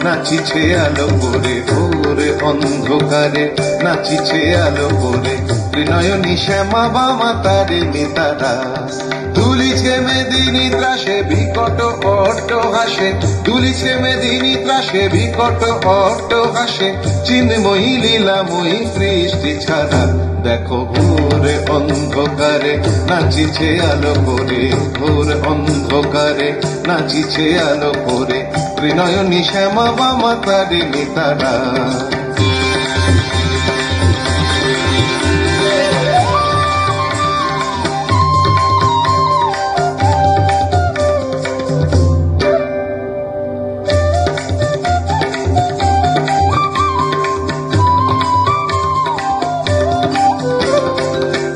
নাচিছে আলো করে ভোরে অন্ধকারে, নাচিছে আলো করে ত্রিনয়নী শ্যামা বামা তারে মিতারা। দুলিছে মেদিনী ত্রাসে বিকট অট্ট হাসে, দুলিছে মেদিনী ত্রাসে বিকট অট্ট হাসে, চিন্ময়ী লীলাময়ী সৃষ্টি ছাড়া। দেখো ঘোরে অন্ধকারে নাচিছে আলো করে, ঘোর অন্ধকারে নাচিছে আলো করে ত্রিনয়নী শ্যামা বামা তারে মিতারা।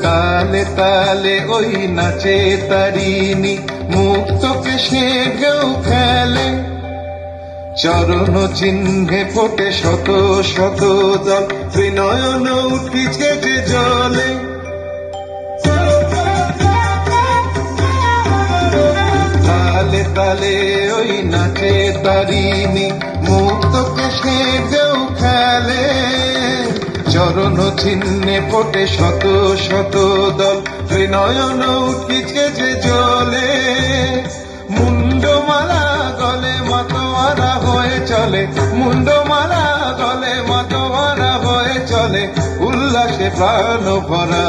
তালে তালে ওই নাচে তারিণী, মুক্ত কৃষ্ণে ঢেউ খেলে, চরণ চিহ্নে ফোটে শত শত জল, ত্রিনয়ন উঠিছে যে জলে। তালে তালে ওই নাচে তারিণী, মুক্ত কৃষ্ণে ঢেউ খেলে, চরণ চিহ্নে ফোটে শত শত দল, ত্রিনয়ন উঠিছে যে জলে। মুন্ডমালা গলে মাতোয়ারা হয়ে চলে, মুন্ডমালা গলে মাতোয়ারা হয়ে চলে, উল্লাসে প্রাণ ভরা।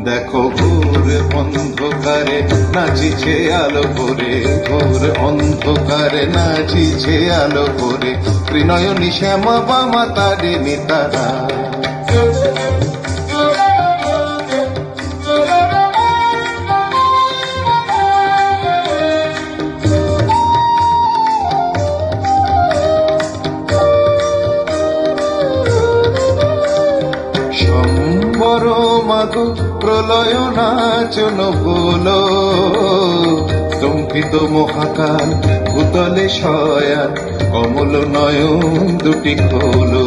দেখো ঘোর অন্ধকারে নাচিছে আলো করে, ঘোর অন্ধকারে নাচিছে আলো করে ত্রিনয়নী শ্যামা বামা তারে মিতারা। সম্বর মাগো প্রলয় নাচন বলো, স্তম্ভিত মহাকাল ভূতলে শয়ান, কমল নয়ন দুটি খোলো।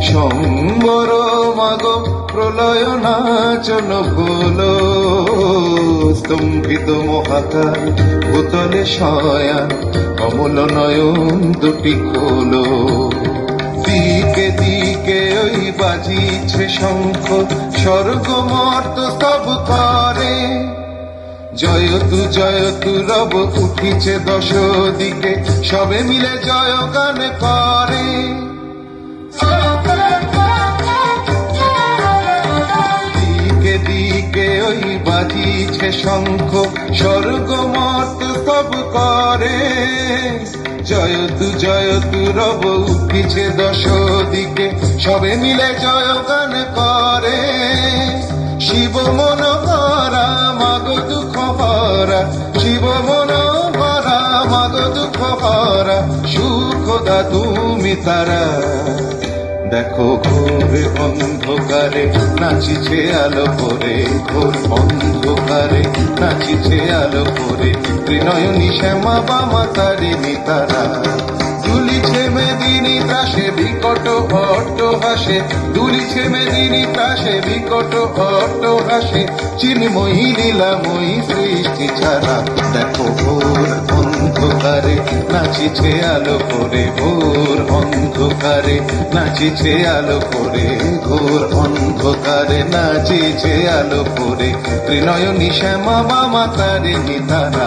সম্বর মাগো প্রলয় নাচন বলো, স্তম্ভিত মহাকাল ভূতলে শয়ান, কমল নয়ন দুটি খোলো। দিকে দিকে ওই বাজিছে শঙ্খ, স্বর্গ মর্ত সব করে, জয়তু জয়তু রব উঠিছে দশ দিকে, সবে মিলে জয় গান করে। দিকে দিকে ওই বাজিছে শঙ্খ, স্বর্গ মর্ত সব করে, জয়তু জয়তু রব উঠিছে দশ দিকে, সবে মিলে জয় গান করে। শিব মন ভরা মাগো দুঃখ ভরা, শিব মন ভরা মাগো দুঃখ ভরা, সুখদা তুমি তারা। দেখো ঘোর অন্ধকারে নাচিছে আলো করে, ঘোর অন্ধকারে নাচিছে আলো করে ত্রিনয়নী শ্যামা বামা তারে মিতারা। দুলিছে মেদিনী ত্রাসে বিকট অট্ট হাসে, দুলিছে মেদিনী ত্রাসে বিকট অট্ট হাসে, চিন্ময়ী লীলাময়ী সৃষ্টি ছাড়া। দেখো ঘোর অন্ধকারে নাচিছে আলো করে, ঘোর অন্ধকারে নাচিছে আলো করে, ঘোর অন্ধকারে নাচিছে আলো করে ত্রিনয়নী শ্যামা বামা তারে মিতারা।